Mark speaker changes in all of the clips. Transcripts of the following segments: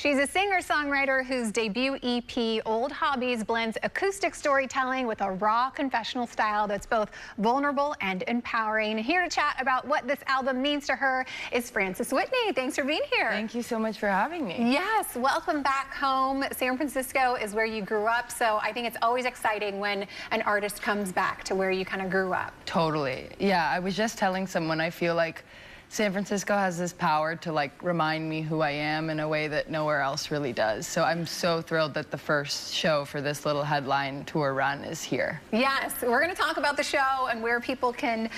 Speaker 1: She's a singer-songwriter whose debut EP, Old Hobbies, blends acoustic storytelling with a raw confessional style that's both vulnerable and empowering. Here to chat about what this album means to her is Frances Whitney. Thanks for being here.
Speaker 2: Thank you so much for having me.
Speaker 1: Yes, welcome back home. San Francisco is where you grew up, so I think it's always exciting when an artist comes back to where you kind of grew up.
Speaker 2: Totally. Yeah, I was just telling someone I feel like San Francisco has this power to remind me who I am in a way that nowhere else really does. So I'm so thrilled that the first show for this little headline tour run is here.
Speaker 1: Yes, we're going to talk about the show and where people can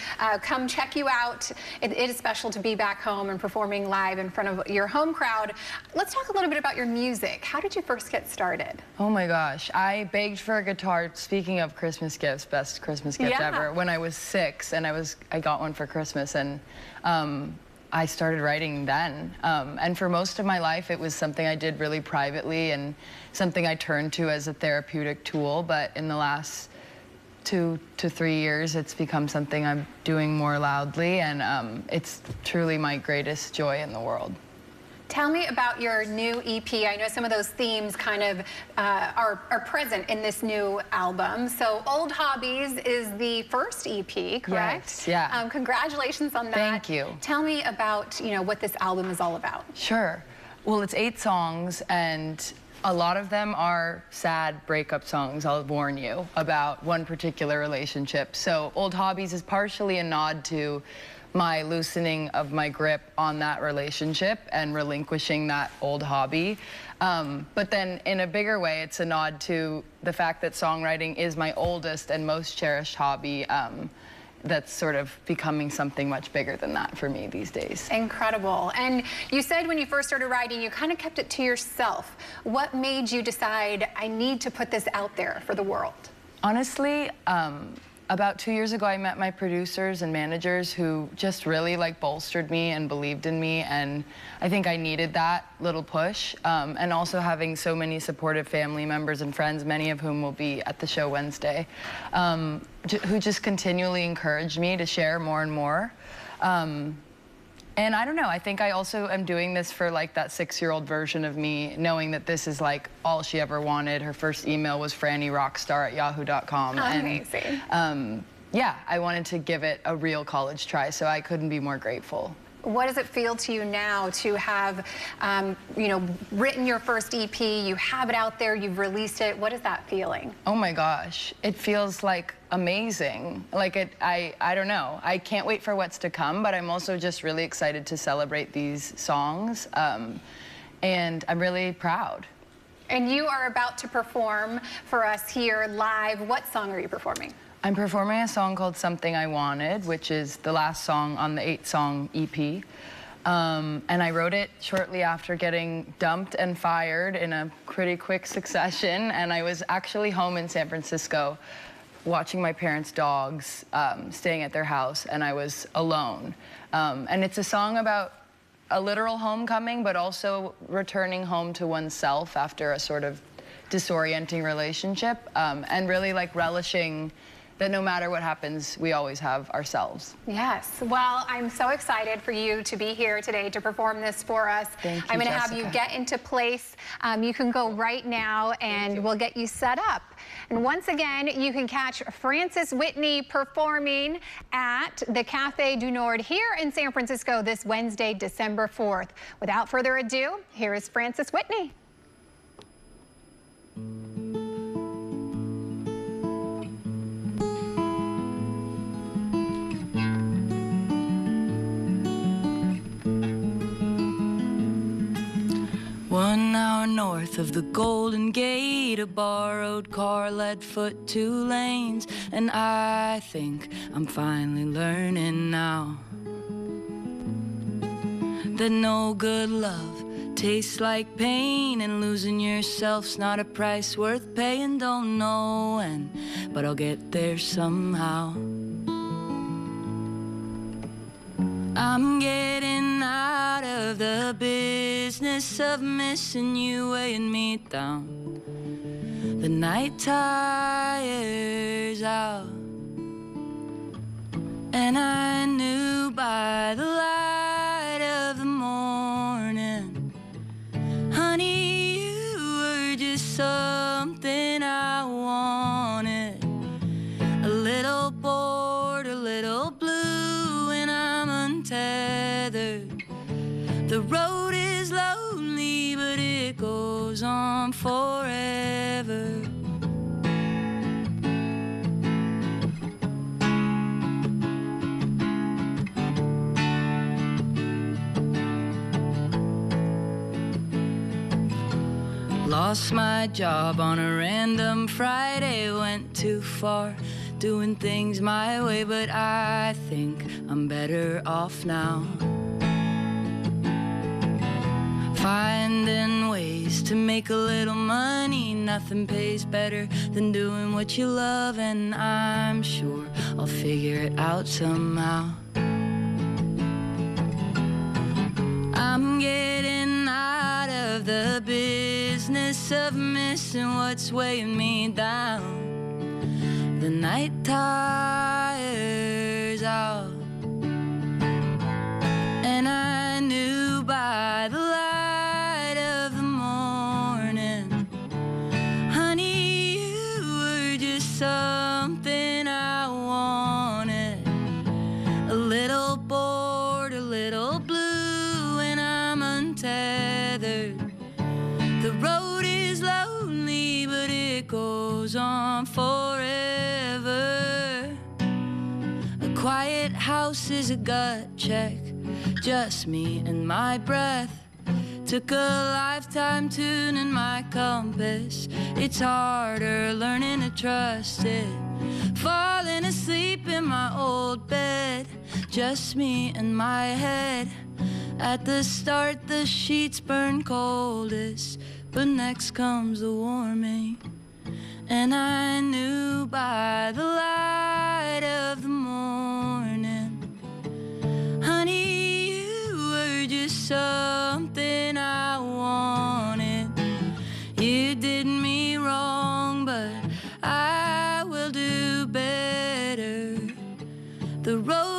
Speaker 1: come check you out. It is special to be back home and performing live in front of your home crowd. Let's talk a little bit about your music. How did you first get started?
Speaker 2: Oh my gosh, I begged for a guitar, speaking of Christmas gifts, best Christmas gift ever, when I was 6, and I got one for Christmas, and I started writing then. And for most of my life, it was something I did really privately and something I turned to as a therapeutic tool. But in the last 2 to 3 years, it's become something I'm doing more loudly, and it's truly my greatest joy in the world.
Speaker 1: Tell me about your new EP. I know some of those themes kind of are present in this new album. So Old Hobbies is the first EP, correct?
Speaker 2: Yes, yeah.
Speaker 1: Congratulations on that.
Speaker 2: Thank you.
Speaker 1: Tell me about, what this album is all about.
Speaker 2: Sure. Well, it's 8 songs, and a lot of them are sad breakup songs, I'll warn you, about one particular relationship. So Old Hobbies is partially a nod to my loosening of my grip on that relationship and relinquishing that old hobby. But then in a bigger way, it's a nod to the fact that songwriting is my oldest and most cherished hobby, that's sort of becoming something much bigger than that for me these days.
Speaker 1: Incredible. And you said when you first started writing, you kind of kept it to yourself. What made you decide, I need to put this out there for the world?
Speaker 2: Honestly, about 2 years ago, I met my producers and managers who just really bolstered me and believed in me, and I think I needed that little push. And also having so many supportive family members and friends, many of whom will be at the show Wednesday, who just continually encouraged me to share more and more. And I don't know, I think I also am doing this for that 6-year-old version of me, knowing that this is all she ever wanted. Her first email was frannyrockstar@yahoo.com.
Speaker 1: Amazing.
Speaker 2: And yeah, I wanted to give it a real college try, so I couldn't be more grateful.
Speaker 1: What does it feel to you now to have, written your first EP, you have it out there, you've released it? What is that feeling?
Speaker 2: Oh my gosh, it feels amazing. I don't know. I can't wait for what's to come, but I'm also just really excited to celebrate these songs, and I'm really proud.
Speaker 1: And you are about to perform for us here live. What song are you performing?
Speaker 2: I'm performing a song called Something I Wanted, which is the last song on the 8-song EP. And I wrote it shortly after getting dumped and fired in a pretty quick succession. And I was actually home in San Francisco watching my parents' dogs, staying at their house, and I was alone. And it's a song about a literal homecoming, but also returning home to oneself after a sort of disorienting relationship, and really relishing that no matter what happens, we always have ourselves.
Speaker 1: Yes. Well, I'm so excited for you to be here today to perform this for us.
Speaker 2: Thank you,
Speaker 1: I'm going to have
Speaker 2: Jessica.
Speaker 1: you get into place. You can go right now, and we'll get you set up. And once again, you can catch Frances Whitney performing at the Café du Nord here in San Francisco this Wednesday, December 4th. Without further ado, here is Frances Whitney.
Speaker 3: One hour north of the Golden Gate, a borrowed car led foot 2 lanes, and I think I'm finally learning now that no good love tastes like pain, and losing yourself's not a price worth paying. Don't know when, but I'll get there somehow. I'm getting out of the business of missing you, weighing me down. The night tires out, and I knew by the light of the morning, honey, lonely, but it goes on forever. Lost my job on a random Friday, went too far, doing things my way, but I think I'm better off now. Finding ways to make a little money, nothing pays better than doing what you love, and I'm sure I'll figure it out somehow. I'm getting out of the business of missing what's weighing me down. The night tires out, and I knew by the light of the morning, honey, you were just something I wanted. A little bored, a little blue, and I'm untethered. The road is lonely, but it goes on forever. A quiet house is a gut check, just me and my breath. Took a lifetime tuning my compass. It's harder learning to trust it. Falling asleep in my old bed, just me and my head. At the start the sheets burn coldest, but next comes the warming. And I knew by the light of the morning, honey, you were just something I wanted. You did me wrong, but I will do better. The road